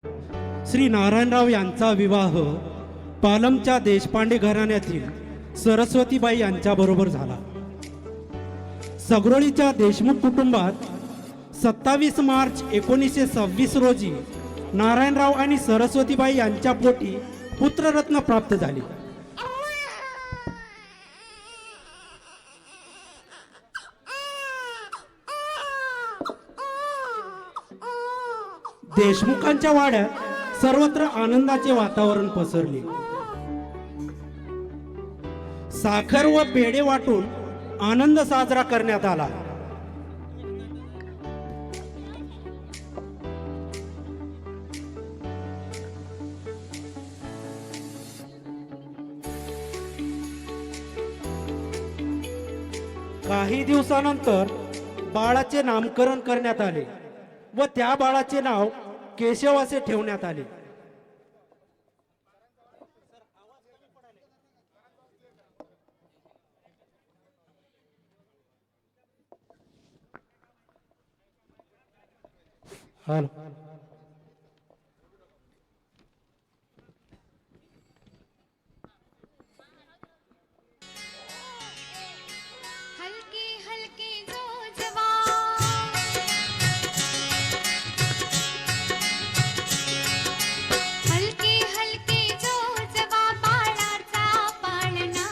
श्री नारायणराव यांचा विवाह पालमच्या देशपांडे घराण्यातील सरस्वतीबाई यांच्याबरोबर झाला. सगरोळीच्या देशमुख कुटुंबात 27 मार्च 1926 रोजी नारायणराव आणि सरस्वतीबाई यांच्या पोटी पुत्ररत्न प्राप्त झाले. देशमुखांच्या वाड्यात सर्वत्र आनंदाचे वातावरण पसरले. साखर व पेढे वाटून आनंद साजरा करण्यात आला. काही दिवसानंतर बाळाचे नामकरण करण्यात आले व त्या बाळाचे नाव केशव असे ठेवण्यात आले. हलके हलके जो जवा हलके हलके जो जवा बाळाचा पाळणा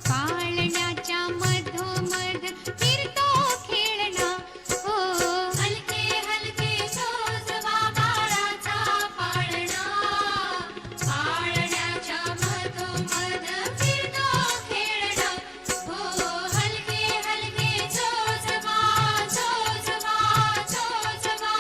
पाळण्याच्या मधोमध फिरतो खेळणा हो हलके हलके जो जवा बाळाचा पाळणा पाळण्याच्या मधोमध फिरतो खेळणा हो हलके हलके जो जवा जो जवा जो जवा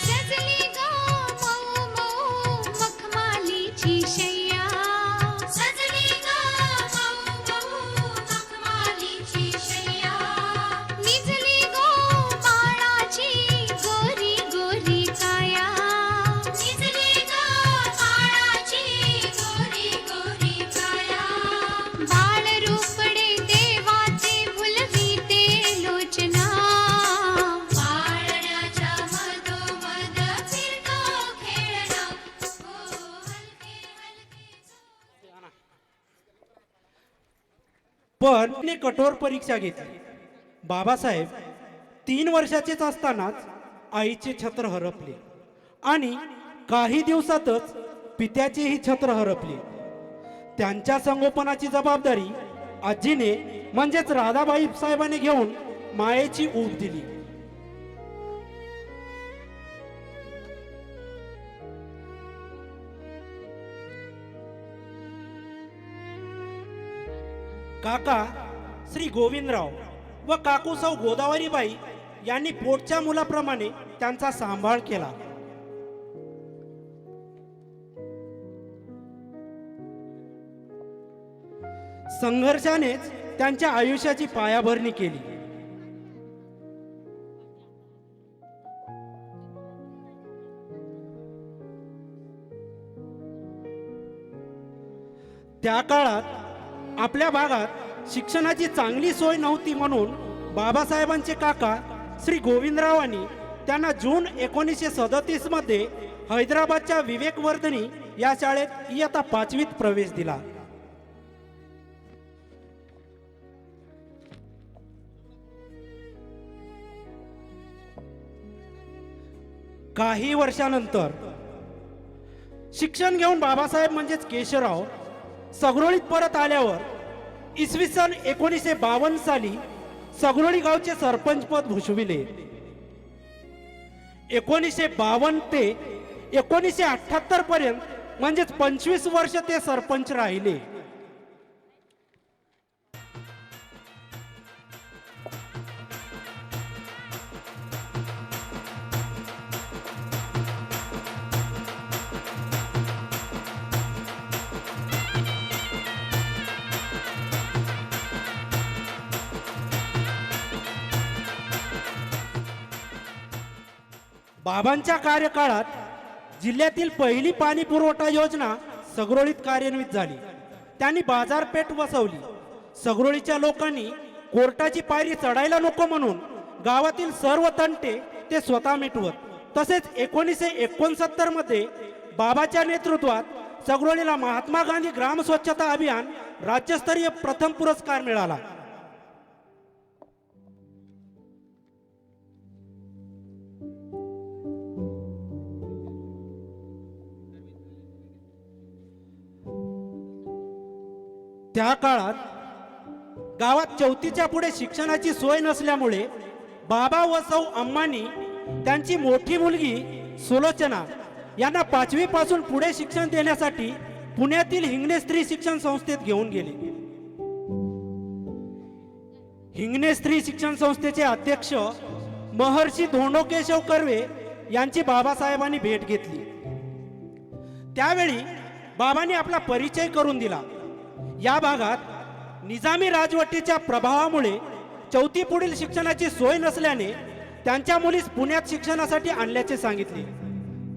सजली ग मऊ मऊ मखमालीची शय्या सजली ग मऊ मऊ मखमालीची शय्या निजली ग बाळाची गोरी गोरी काया निजली ग बाळाची गोरी गोरी काया बाळ रूपडे देवाचे फुलविते लोचना पाळण्याच्या मधोमध फिरतो खेळणा हो हलके हलके पण तिने कठोर परीक्षा घेतली. बाबासाहेब 3 वर्षाचेच असतानाच आईचे छत्र हरपले आणि काही दिवसातच पित्याचेही छत्र हरपले. त्यांच्या संगोपनाची जबाबदारी आजीने म्हणजेच राधाबाई साहेबांनी घेऊन मायेची ऊब दिली. काका श्री गोविंदराव व काकू सौ गोदावरीबाई यांनी पोटच्या मुलाप्रमाणे त्यांचा सांभाळ केला. संघर्षानेच त्यांच्या आयुष्याची पायाभरणी केली. त्या काळात आपल्या भागात शिक्षणाची चांगली सोय नव्हती म्हणून बाबासाहेबांचे काका श्री गोविंदरावांनी त्यांना जून 1937 मध्ये हैदराबादच्या विवेकवर्धिनी या शाळेत इयत्ता 5वीत प्रवेश दिला. काही वर्षानंतर शिक्षण घेऊन बाबासाहेब म्हणजेच केशवराव सगरोळीत परत आल्यावर इसवी सन 1952 साली सगरोळी गावचे सरपंच पद भूषविले. 1952 ते 1978 पर्यंत म्हणजेच 25 वर्ष ते सरपंच राहिले. बाबांच्या कार्यकाळात जिल्ह्यातील पहिली पाणी पुरवठा योजना सगरोळीत कार्यान्वित झाली. त्यांनी बाजारपेठ वसवली. सगरोळीच्या लोकांनी कोर्टाची पायरी चढायला नको म्हणून गावातील सर्व तंटे ते स्वतः मिटवत. तसेच 1969 मध्ये बाबाच्या नेतृत्वात सगरोळीला महात्मा गांधी ग्राम स्वच्छता अभियान राज्यस्तरीय प्रथम पुरस्कार मिळाला. त्या काळात गावात चौथीच्या पुढे शिक्षणाची सोय नसल्यामुळे बाबा व सौ अम्मानी त्यांची मोठी मुलगी सुलोचना यांना 5वी पासून पुढे शिक्षण देण्यासाठी पुण्यातील हिंगणे स्त्री शिक्षण संस्थेत घेऊन गेले. हिंगणे स्त्री शिक्षण संस्थेचे अध्यक्ष महर्षी धोंडो केशव कर्वे यांची बाबासाहेबांनी भेट घेतली. त्यावेळी बाबांनी आपला परिचय करून दिला. या भागात निजामी राजवटीच्या प्रभावामुळे चौथी पुढील शिक्षणाची सोय नसल्याने त्यांच्या मुलीस पुण्यात शिक्षणासाठी आणल्याचे सांगितले.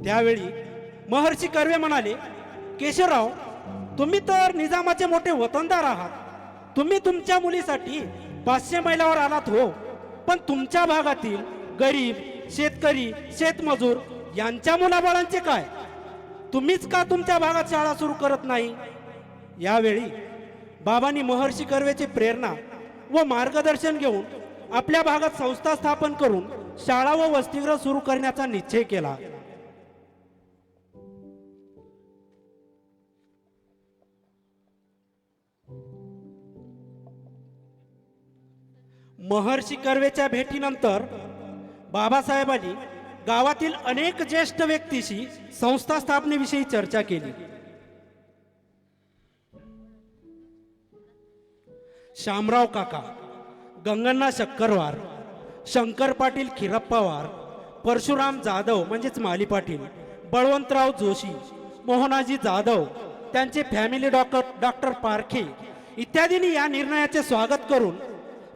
त्यावेळी महर्षी कर्वे म्हणाले, केशवराव, तुम्ही तर निजामाचे मोठे वतनदार आहात. तुम्ही तुमच्या मुलीसाठी 500 मैलावर आलात हो, पण तुमच्या भागातील गरीब, शेतकरी, शेतमजूर यांच्या मुलाबाळांचे काय? तुम्हीच का तुमच्या भागात शाळा सुरू करत नाही? यावेळी बाबांनी महर्षी कर्वेची प्रेरणा व मार्गदर्शन घेऊन आपल्या भागात संस्था स्थापन करून शाळा व वसतिगृह सुरू करण्याचा निश्चय केला. महर्षी कर्वेच्या भेटीनंतर बाबासाहेबांनी गावातील अनेक ज्येष्ठ व्यक्तीशी संस्था स्थापनेविषयी चर्चा केली. शामराव काका, गंगण्णा शक्करवार, शंकर पाटील खिरप्पावार, परशुराम जाधव म्हणजेच माली पाटील, बळवंतराव जोशी, मोहनाजी जाधव, त्यांचे फॅमिली डॉक्टर पारखे इत्यादींनी या निर्णयाचे स्वागत करून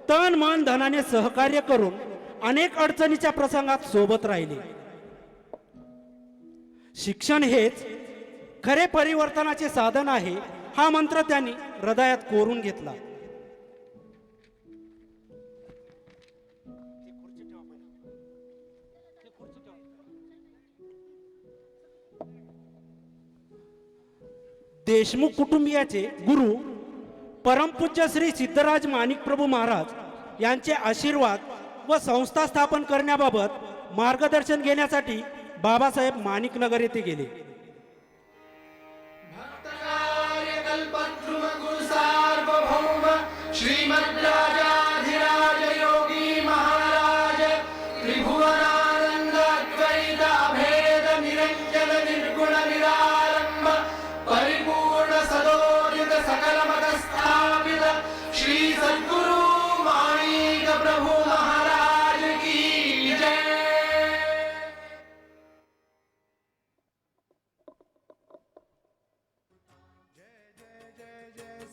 तन मन धनाने सहकार्य करून अनेक अडचणीच्या प्रसंगात सोबत राहिले. शिक्षण हेच खरे परिवर्तनाचे साधन आहे हा मंत्र त्यांनी हृदयात कोरून घेतला. देशमुख कुटुंबियाचे गुरु परमपूज्य श्री सिद्धराज माणिकप्रभू महाराज यांचे आशीर्वाद व संस्था स्थापन करण्याबाबत मार्गदर्शन घेण्यासाठी बाबासाहेब माणिकनगर येथे गेले.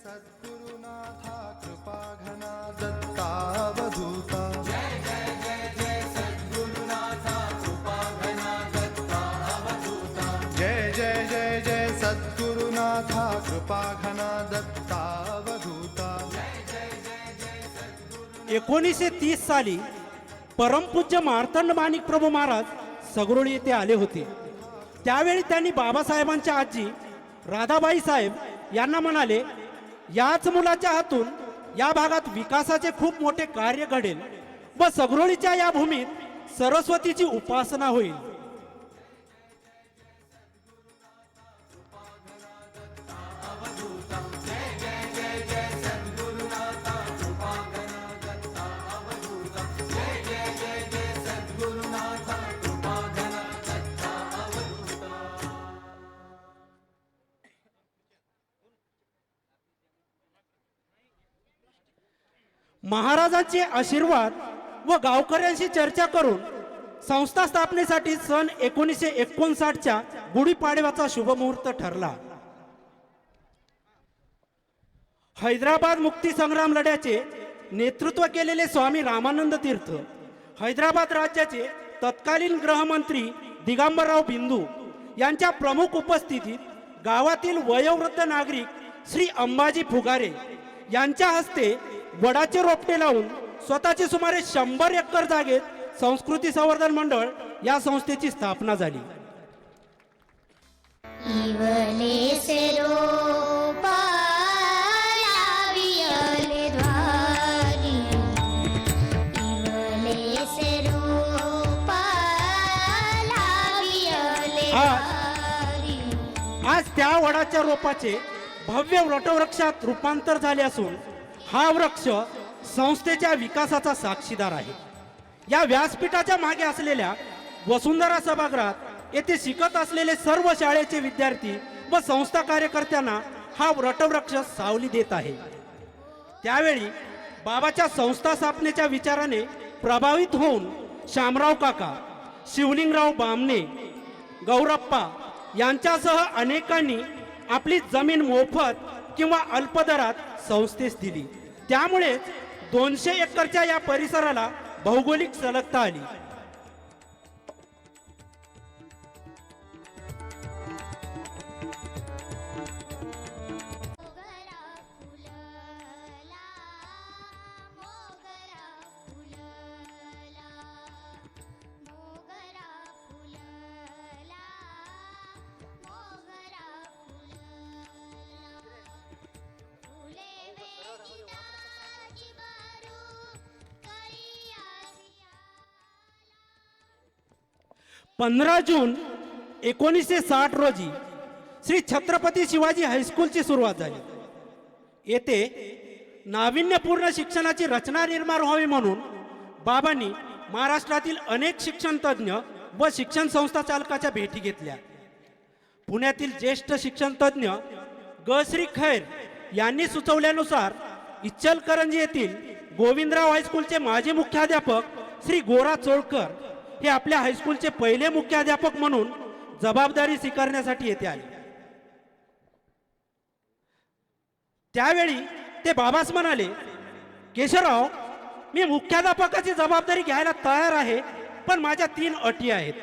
सद्गुरुनाथा कृपा घना दत्तावधूता. जय जय जय जय सद्गुरुनाथा कृपा घना दत्तावधूता. जय जय जय जय सद्गुरुनाथा कृपा घना दत्तावधूता. 1930 साली परमपूज्य मार्तंड माणिकप्रभू महाराज सगरोळी येथे आले होते. त्यावेळी त्यांनी बाबासाहेबांच्या आजी राधाबाई साहेब यांना म्हणाले, याच मुलाच्या हातून या भागात विकासाचे खूप मोठे कार्य घडेल व सगरोळीच्या या भूमीत सरस्वतीची उपासना होईल. महाराजांचे आशीर्वाद व गावकऱ्यांशी चर्चा करून संस्था स्थापनेसाठी सन 1959च्या गुढीपाडव्याचा शुभमुहूर्त ठरला. हैदराबाद मुक्ती संग्राम लढ्याचे नेतृत्व केलेले स्वामी रामानंद तीर्थ हैदराबाद राज्याचे तत्कालीन गृहमंत्री दिगंबरराव बिंदू यांच्या प्रमुख उपस्थितीत गावातील वयोवृद्ध नागरिक श्री अंबाजी फुगारे यांच्या हस्ते वडाचे रोपटे लावून स्वतःचे सुमारे 100 एकर जागेत संस्कृती संवर्धन मंडळ या संस्थेची स्थापना झाली. इवलेसे रोपा लावियले द्वारी, इवलेसे रोपा लावियले द्वारी. आज त्या वडाच्या रोपाचे भव्य वटवृक्षात रूपांतर झाले असून हा वृक्ष संस्थेच्या विकासाचा साक्षीदार आहे. या व्यासपीठाच्या मागे असलेल्या वसुंधरा सभागृहात येथे शिकत असलेले सर्व शाळेचे विद्यार्थी व संस्था कार्यकर्त्यांना हा वटवृक्ष सावली देत आहे. त्यावेळी बाबाच्या संस्था स्थापनेच्या विचाराने प्रभावित होऊन शामराव काका, शिवलिंगराव बामणे, गौरप्पा यांच्यासह अनेकांनी आपली जमीन मोफत किंवा अल्पदरात संस्थेस दिली. त्यामुळेच 200 एकरच्या या परिसराला भौगोलिक सलगता आली. मोगरा फुलला, मोगरा फुलला, मोगरा फुलला, मोगरा फुलला. फुले वेचिताची बारू कळियासिया. 15 जून 1960 रोजी श्री छत्रपती शिवाजी हायस्कूलची सुरुवात झाली. येथे नाविन्यपूर्ण शिक्षणाची रचना निर्माण व्हावी म्हणून बाबांनी महाराष्ट्रातील अनेक शिक्षण तज्ज्ञ व शिक्षण संस्था चालकाच्या भेटी घेतल्या. पुण्यातील ज्येष्ठ शिक्षण तज्ज्ञ ग श्री खैर यांनी सुचवल्यानुसार इचलकरंजी येथील गोविंदराव हायस्कूलचे माजी मुख्याध्यापक श्री गोरा चोळकर हे आपल्या हायस्कूलचे पहिले मुख्याध्यापक म्हणून जबाबदारी स्वीकारण्यासाठी येथे आले. त्यावेळी ते बाबास म्हणाले, केशवराव, मी मुख्याध्यापकाची जबाबदारी घ्यायला तयार आहे, पण माझ्या 3 अटी आहेत.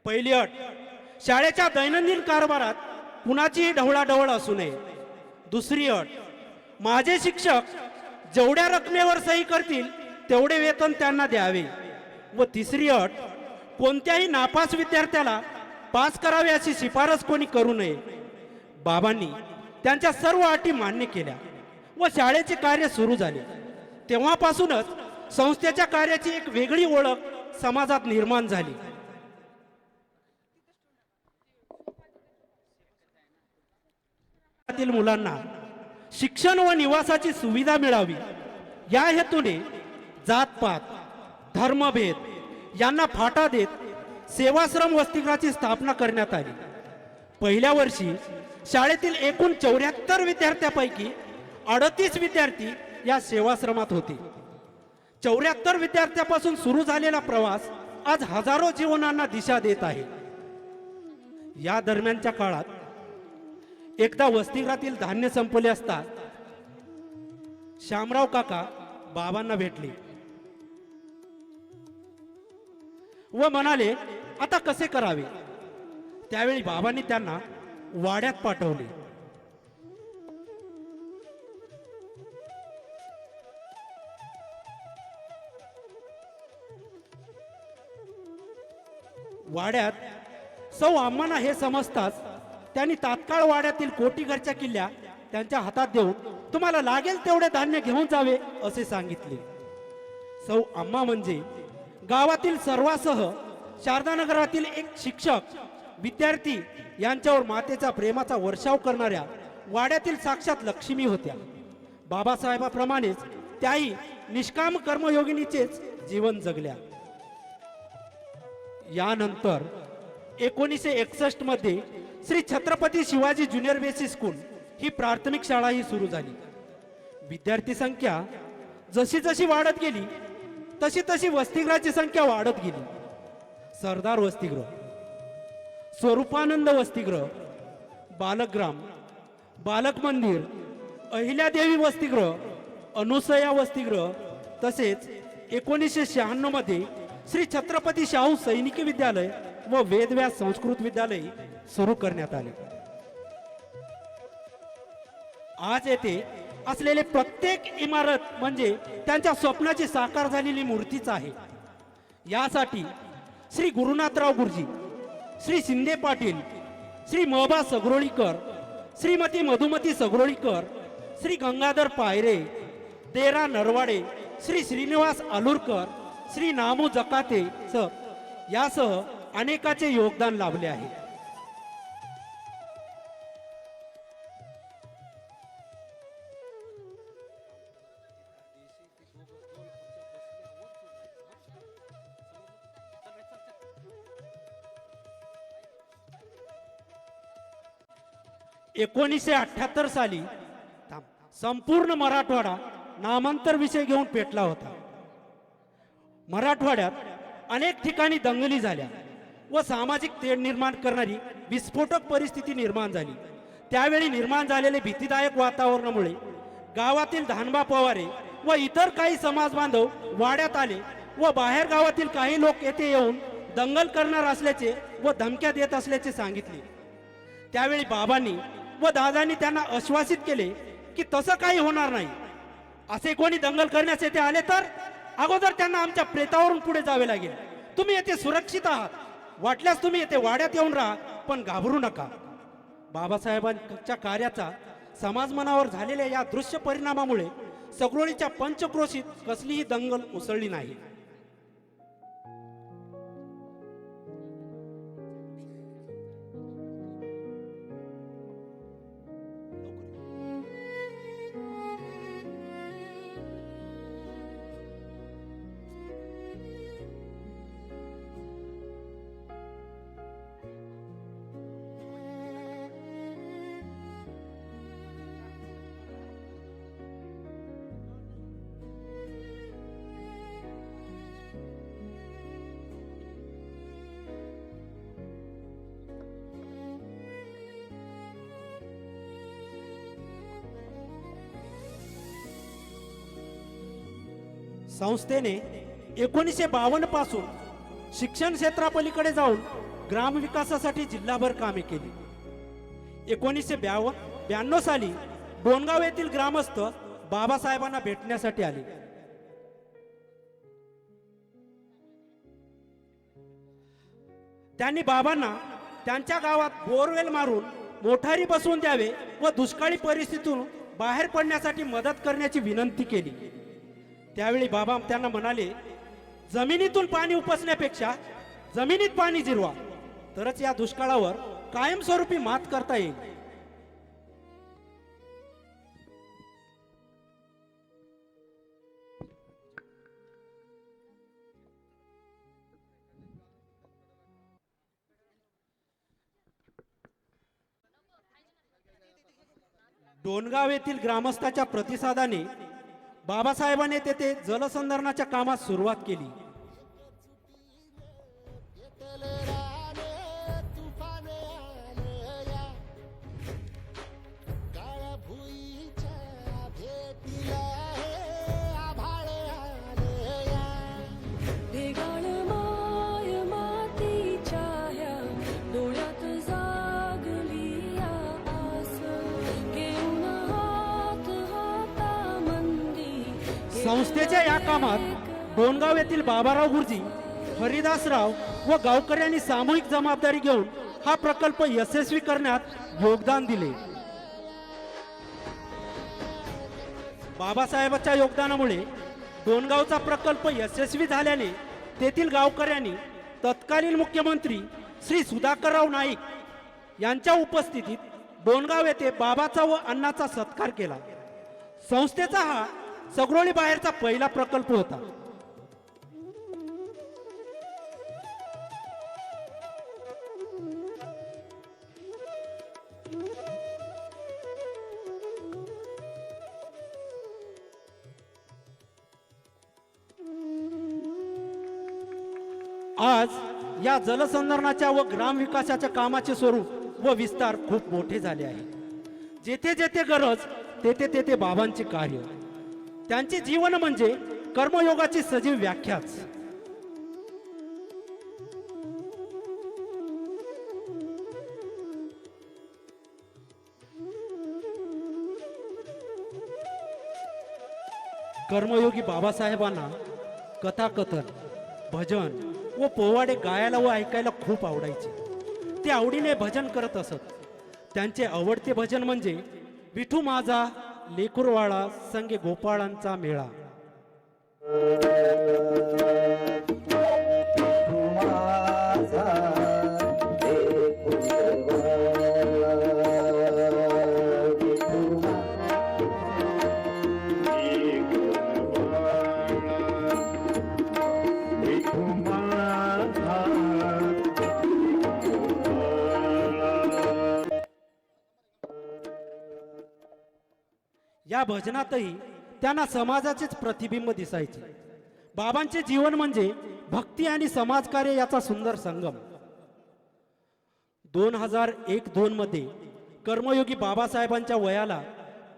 पहिली अट, शाळेच्या दैनंदिन कारभारात कुणाचीही ढवळाढवळ असू नये. दुसरी अट, माझे शिक्षक जेवढ्या रकमेवर सही करतील तेवढे वेतन त्यांना द्यावे. व तिसरी अट, कोणत्याही नापास विद्यार्थ्याला पास करावे अशी शिफारस कोणी करू नये. बाबांनी त्यांच्या सर्व अटी मान्य केल्या व शाळेचे कार्य सुरू झाले. तेव्हापासूनच संस्थेच्या कार्याची एक वेगळी ओळख समाजात निर्माण झाली. मुलांना शिक्षण व निवासाची सुविधा मिळावी या हेतूने जातपात, धर्मभेद यांना फाटा देत सेवाश्रम वसतिगृहाची स्थापना करण्यात आली. पहिल्या वर्षी शाळेतील एकूण 74 विद्यार्थ्यांपैकी 38 विद्यार्थी या सेवाश्रमात होते. 74 विद्यार्थ्यांपासून सुरू झालेला प्रवास आज हजारो जीवनांना दिशा देत आहे. या दरम्यानच्या काळात एकदा वसतिगृहातील धान्य संपले असता शामराव काका बाबांना भेटले व म्हणाले, आता कसे करावे. त्यावेळी बाबांनी त्यांना वाड्यात पाठवले. वाड्यात सौ अम्माना हे समजताच त्यांनी तात्काळ वाड्यातील कोटीघरच्या किल्ल्या त्यांच्या हातात देऊन तुम्हाला लागेल तेवढे धान्य घेऊन जावे असे सांगितले. सौ अम्मा म्हणजे गावातील सर्वांसह शारदानगरातील एक शिक्षक, विद्यार्थी यांच्यावर मातेचा प्रेमाचा वर्षाव करणाऱ्या वाड्यातील साक्षात लक्ष्मी होत्या. बाबासाहेबांप्रमाणेच त्याही निष्काम कर्मयोगिनीचेच जीवन जगल्या. यानंतर 1961 मध्ये Shri Chhatrapati Shivaji junior basic school ही प्राथमिक शाळा ही सुरू झाली. विद्यार्थी संख्या जशी जशी वाढत गेली तशी तशी वसतिगृहाची संख्या वाढत गेली. सरदार वसतिगृह, स्वरूपानंद वसतिगृह, बालकग्राम, बालक मंदिर, अहिल्यादेवी वसतिगृह, अनुसया वसतिगृह तसेच 1996 मध्ये श्री छत्रपती शाहू सैनिकी विद्यालय व वेदव्यास संस्कृत विद्यालय सुरू करण्यात आले. आज येथे असलेले प्रत्येक इमारत म्हणजे त्यांच्या स्वप्नाची साकार झालेली मूर्तीच आहे. यासाठी श्री गुरुनाथराव गुरुजी, श्री शिंदे पाटील, श्री महबा सगरोळीकर, श्रीमती मधुमती सगरोळीकर, श्री गंगाधर पायरे, देरा नरवाडे, श्री श्रीनिवास आलुरकर, श्री नामू जकाते यासह अनेकाचे योगदान लाभले आहे. (1978) साली संपूर्ण मराठवाडा नामांतर विषय घेऊन पेटला होता. मराठवाड्यात अनेक ठिकाणी दंगली झाल्या व सामाजिक तेढ निर्माण करणारी विस्फोटक परिस्थिती निर्माण झाली. त्यावेळी निर्माण झालेले भीतीदायक वातावरणामुळे गावातील धानबा पवारे व इतर काही समाज बांधव वाड्यात आले व बाहेर गावातील काही लोक येथे येऊन दंगल करणार असल्याचे व धमक्या देत असल्याचे सांगितले. त्यावेळी बाबांनी व दादांनी त्यांना आश्वासित केले की तसं काही होणार नाही. असे कोणी दंगल करण्यास येथे आले तर अगोदर त्यांना आमच्या प्रेतावरून पुढे जावे लागेल. तुम्ही येथे सुरक्षित आहात, वाटल्यास तुम्ही येथे वाड्यात येऊन राहा, पण घाबरू नका. बाबासाहेबांच्या कार्याचा समाज मनावर झालेल्या या दृश्य परिणामामुळे सगरोळीच्या पंचक्रोशीत कसलीही दंगल उसळली नाही. संस्थेने 1952 पासून शिक्षण क्षेत्रापलीकडे जाऊन ग्रामविकासासाठी जिल्हाभर कामे केली. 1992 साली डोणगाव येथील ग्रामस्थ बाबासाहेबांना भेटण्यासाठी आले. त्यांनी बाबांना त्यांच्या गावात बोरवेल मारून मोटारी बसवून द्यावे व दुष्काळी परिस्थितीतून बाहेर पडण्यासाठी मदत करण्याची विनंती केली. त्यावेळी बाबा त्यांना म्हणाले, जमिनीतून पाणी उपसण्यापेक्षा जमिनीत पाणी जिरवा, तरच या दुष्काळावर कायमस्वरूपी मात करता येईल. डोणगाव येथील ग्रामस्थाच्या प्रतिसादाने बाबासाहेबांनी तेथे जलसंधारणाच्या कामास सुरुवात केली. संस्थेच्या या कामात डोणगाव येथील बाबाराव गुरुजी, हरिदासराव व गावकऱ्यांनी सामूहिक जबाबदारी घेऊन हा प्रकल्प यशस्वी करण्यात योगदान दिले. बाबासाहेबांच्या योगदानामुळे डोणगावचा प्रकल्प यशस्वी झाल्याने तेथील गावकऱ्यांनी तत्कालीन मुख्यमंत्री श्री सुधाकरराव नाईक यांच्या उपस्थितीत डोणगाव येथे बाबाचा व अण्णाचा सत्कार केला. संस्थेचा हा सगरोळी बाहेरचा पहिला प्रकल्प होता. आज या जलसंधारणाच्या व ग्रामविकासाच्या कामाचे स्वरूप व विस्तार खूप मोठे झाले आहे. जेथे जेथे गरज तेथे तेथे बाबांचे कार्य, त्यांचे जीवन म्हणजे कर्मयोगाची सजीव व्याख्याच. कर्मयोगी बाबासाहेबांना कथाकथन, भजन व पोवाडे गायला व ऐकायला खूप आवडायचे. ते आवडीने भजन करत असत. त्यांचे आवडते भजन म्हणजे विठू माझा लेकुरवाळा संगे गोपाळांचा मेळा. या भजनातही त्यांना समाजाचेच प्रतिबिंब दिसायचे. बाबांचे जीवन म्हणजे भक्ती आणि समाजकार्य याचा सुंदर संगम. 2001-2 मध्ये कर्मयोगी बाबासाहेबांच्या वयाला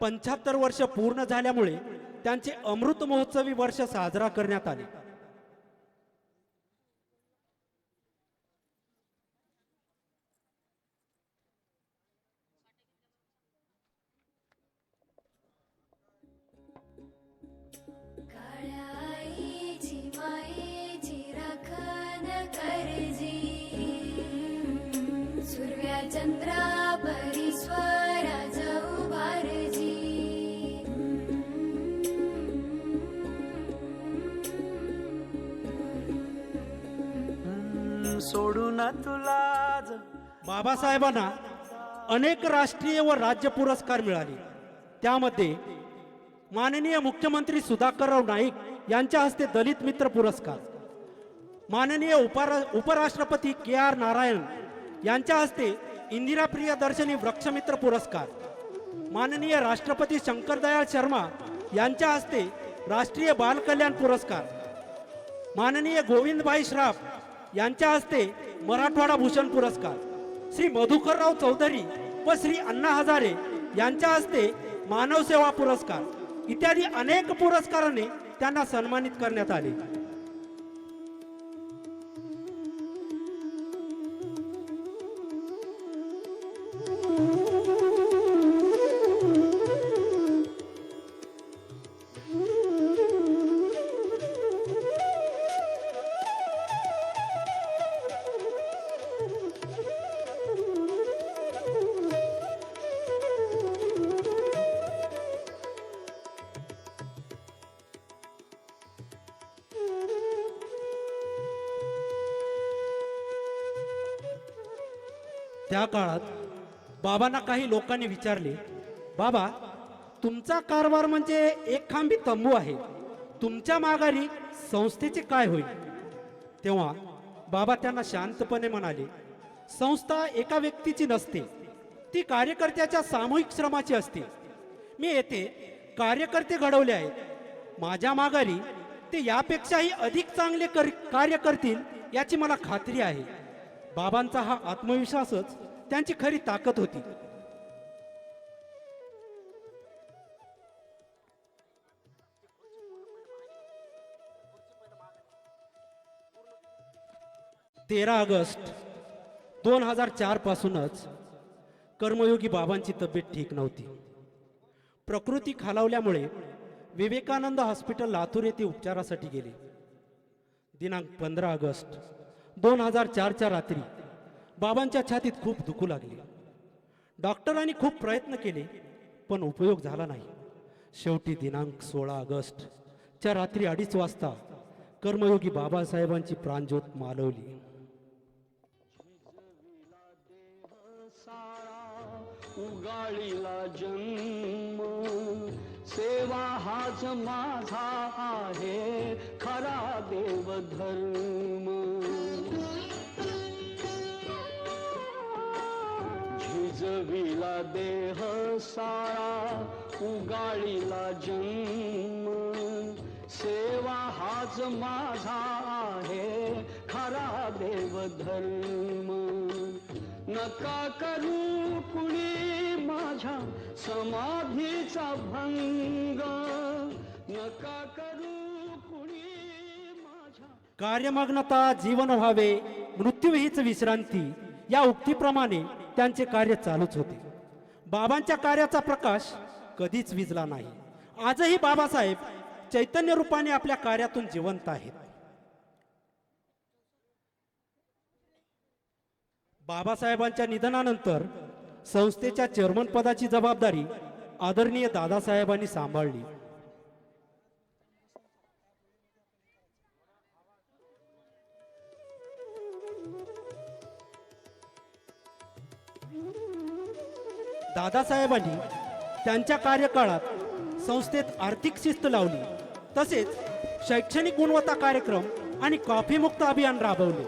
75 वर्ष पूर्ण झाल्यामुळे त्यांचे अमृत महोत्सवी वर्ष साजरा करण्यात आले. काळाईची मायेची राखण करजी, सूर्या चंद्रा परिस्वरा जाऊ बारजी. सोडून तुला बाबासाहेबांना अनेक राष्ट्रीय व राज्य पुरस्कार मिळाले. त्यामध्ये माननीय मुख्यमंत्री सुधाकरराव नाईक यांच्या हस्ते दलित मित्र पुरस्कार, माननीय उपराष्ट्रपती KR नारायण यांच्या हस्ते इंदिरा प्रियदर्शनी वृक्षमित्र पुरस्कार, माननीय राष्ट्रपती शंकरदयाळ शर्मा यांच्या हस्ते राष्ट्रीय बाल कल्याण पुरस्कार, माननीय गोविंदभाई श्राफ यांच्या हस्ते मराठवाडा भूषण पुरस्कार, श्री मधुकरराव चौधरी व श्री अण्णा हजारे यांच्या हस्ते मानव सेवा पुरस्कार इत्यादी अनेक पुरस्काराने त्यांना सन्मानित करण्यात आले. त्या काळात बाबांना काही लोकांनी विचारले, बाबा तुमचा कारभार म्हणजे एक खांबी तंबू आहे, तुमच्या माघारी संस्थेचे काय होईल? तेव्हा बाबा त्यांना शांतपणे म्हणाले, संस्था एका व्यक्तीची नसते, ती कार्यकर्त्याच्या सामूहिक श्रमाची असते. मी येथे कार्यकर्ते घडवले आहेत, माझ्या माघारी ते यापेक्षाही अधिक चांगले कार्य करतील याची मला खात्री आहे. बाबांचा हा आत्मविश्वासच त्यांची खरी ताकद होती. ऑगस्ट 2004 पासूनच कर्मयोगी बाबांची तब्येत ठीक नव्हती. प्रकृती खालावल्यामुळे विवेकानंद हॉस्पिटल लातूर येथे उपचारासाठी गेले. दिनांक 15 ऑगस्ट 2004च्या रात्री बाबांच्या छातीत खूप दुखू लागले. डॉक्टरांनी खूप प्रयत्न केले पण उपयोग झाला नाही. शेवटी दिनांक 16 ऑगस्टच्या रात्री 2:30 वाजता कर्मयोगी बाबासाहेबांची प्राणज्योत मालवली. उगाळीला जन्म सेवा हाच माझा आहे खरा देवधर्म. झिजविला देह सारा उगाळीला जन्म सेवा हाच माझा आहे खरा देवधर्म. नका करू कुणी माझ्या समाधीचा भंग नका करू कुणी माझ्या. कार्यमग्नता जीवन व्हावे मृत्यू हीच विश्रांती या उक्तीप्रमाणे त्यांचे कार्य चालूच होते. बाबांच्या कार्याचा प्रकाश कधीच विझला नाही. आजही बाबासाहेब चैतन्य रूपाने आपल्या कार्यातून जिवंत आहेत. बाबासाहेबांच्या निधनानंतर संस्थेच्या चेअरमन पदाची जबाबदारी आदरणीय दादासाहेबांनी सांभाळली. दादासाहेबांनी त्यांच्या कार्यकाळात संस्थेत आर्थिक शिस्त लावली, तसेच शैक्षणिक गुणवत्ता कार्यक्रम आणि कॉफी मुक्त अभियान राबवले.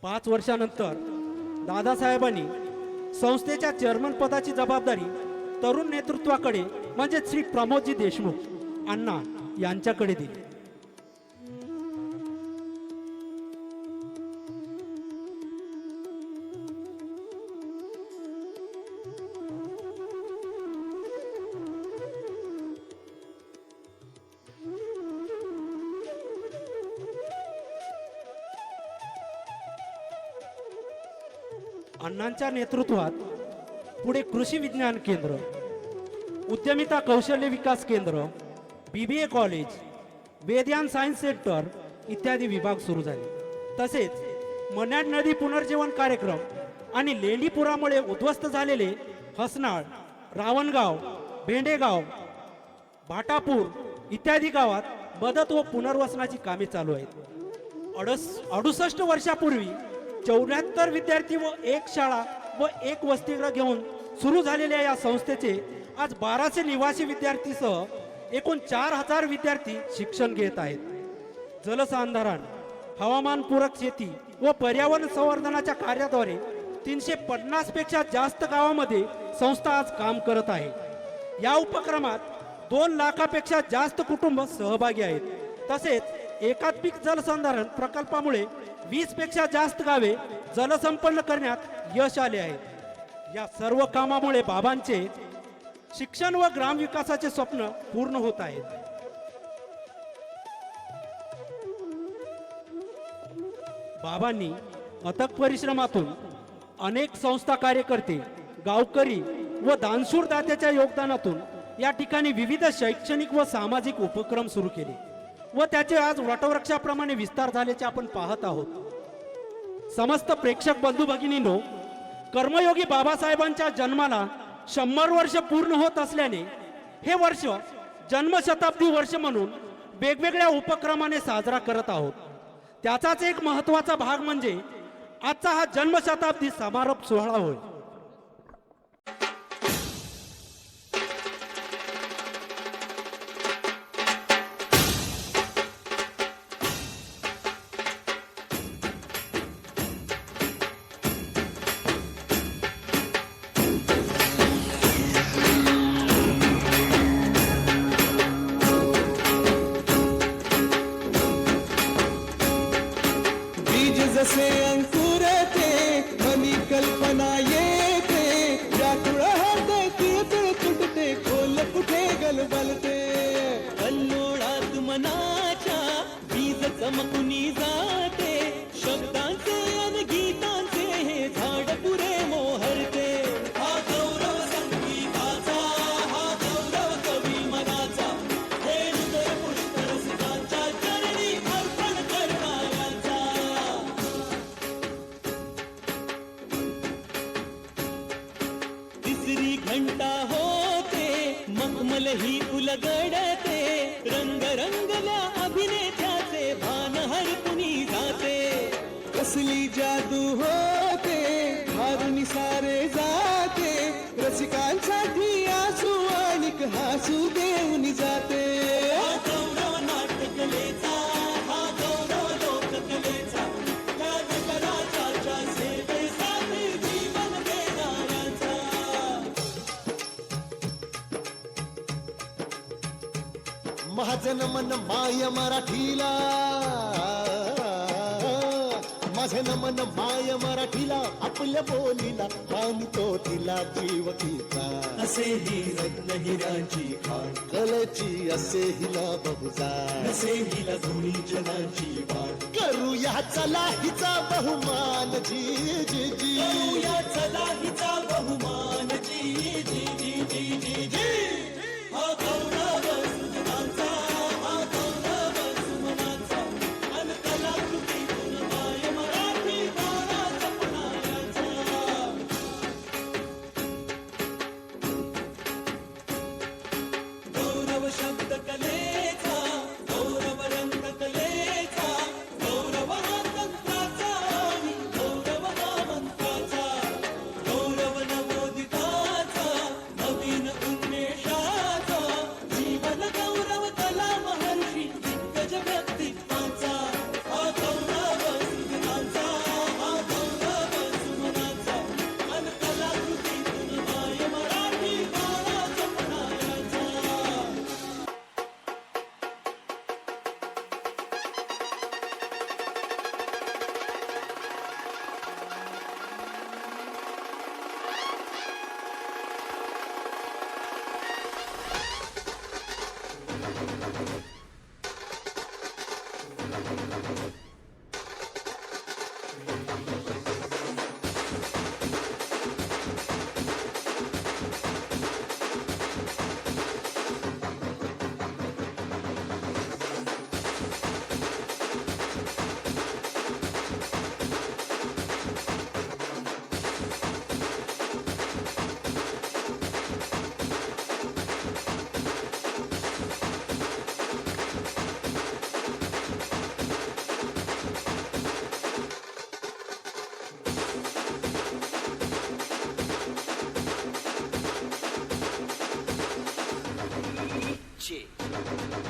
5 वर्षानंतर दादासाहेबांनी संस्थेच्या चेअरमन पदाची जबाबदारी तरुण नेतृत्वाकडे म्हणजे श्री प्रमोदजी देशमुख अण्णा यांच्याकडे दिली. अण्णांच्या नेतृत्वात पुढे कृषी विज्ञान केंद्र, उद्यमिता कौशल्य विकास केंद्र, BBA कॉलेज, वेदयान सायन्स सेंटर इत्यादी विभाग सुरू झाले. तसेच मन्याड नदी पुनर्जीवन कार्यक्रम आणि लेंडी पुरामुळे उद्ध्वस्त झालेले हसनाळ, रावणगाव, भेंडेगाव, भाटापूर इत्यादी गावात मदत व पुनर्वसनाची कामे चालू आहेत. 68 वर्षापूर्वी 74 विद्यार्थी व 1 शाळा व 1 वसतिगृह घेऊन सुरू झालेल्या या संस्थेचे आज 1200 निवासी विद्यार्थीसह एकूण 4000 विद्यार्थी शिक्षण घेत आहेत. जलसंधारण, हवामानपूरक शेती व पर्यावरण संवर्धनाच्या कार्याद्वारे 350 पेक्षा जास्त गावामध्ये संस्था आज काम करत आहे. या उपक्रमात 2 लाखापेक्षा जास्त कुटुंब सहभागी आहेत. तसेच एकात्मिक जलसंधारण प्रकल्पामुळे 20 पेक्षा जास्त गावे जलसंपन्न करण्यात यश आले आहे. या सर्व कामामुळे बाबांचे शिक्षण व ग्रामविकासाचे स्वप्न पूर्ण होत आहेत. बाबांनी अथक परिश्रमातून अनेक संस्था कार्यकर्ते, गावकरी व दानशूर दात्याच्या योगदानातून या ठिकाणी विविध शैक्षणिक व सामाजिक उपक्रम सुरू केले व त्याचे आज वटवृक्षाप्रमाणे विस्तार झाल्याचे आपण पाहत आहोत. समस्त प्रेक्षक बंधू भगिनींनो, कर्मयोगी बाबासाहेबांच्या जन्माला 100 वर्ष पूर्ण होत असल्याने हे वर्ष जन्मशताब्दी वर्ष म्हणून वेगवेगळ्या उपक्रमाने साजरा करत आहोत. त्याचाच एक महत्त्वाचा भाग म्हणजे आजचा हा जन्मशताब्दी समारोप सोहळा होय. जसे अंकुरते मनी कल्पना येते, व्याकुळ होते किळकिळ तुटते, खोल कुठे गलबलते. कल्लोळात मनाच्या बीज चमकुनी जाते, शब्दांचे अन गीतांचे हे झाड पुरे मोहरते. हा गौरव संगीताचा, हा गौरव कवी मनाचा, हे हृदय पुष्प रसिकांच्या चरणी अर्पण करणाऱ्यांचा. तिसरी घंटा होते, मखमल ही उलगडते, रंग रंगल्या अभिनेत्याचे भान हरपुनी जाते. कसली जादू होते, हारुनी सारे जाते, रसिकांसाठी आसू आणिक हासू देऊन जाते. हा गौरव नाटकलेचा, हा गौरव लोककलेचा, या नगराच्या सेवेसाठी जीवन देणाऱ्यांचा. महाजन मन माय मराठीला, माझे नमन माय मराठीला, आपल्या बोलीला मानितो तिला जीव तिचा. असे ही रत्न हिराची खाण, कलेची असे हिला बहुजाण, असे हिला दोन्ही जनाची वाण. करूया चला हिचा बहुमान जी जी जी, करूया चला हिचा बहुमान जी जी जी जी जी जी. हा गौरव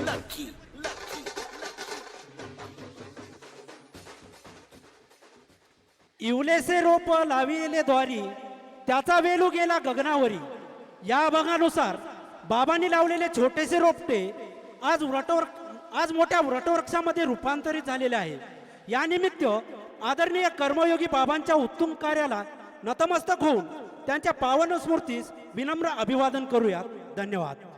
लकी. इवलेसे रोप लाविले द्वारी त्याचा वेलू गेला गगनावरी. या अभंगानुसार बाबांनी लावलेले छोटेसे रोपटे आज मोठ्या वटवृक्षामध्ये रूपांतरित झालेले आहे. या निमित्त आदरणीय कर्मयोगी बाबांच्या उत्तुंग कार्याला नतमस्तक होऊन त्यांच्या पावन स्मृतीस विनम्र अभिवादन करूया. धन्यवाद.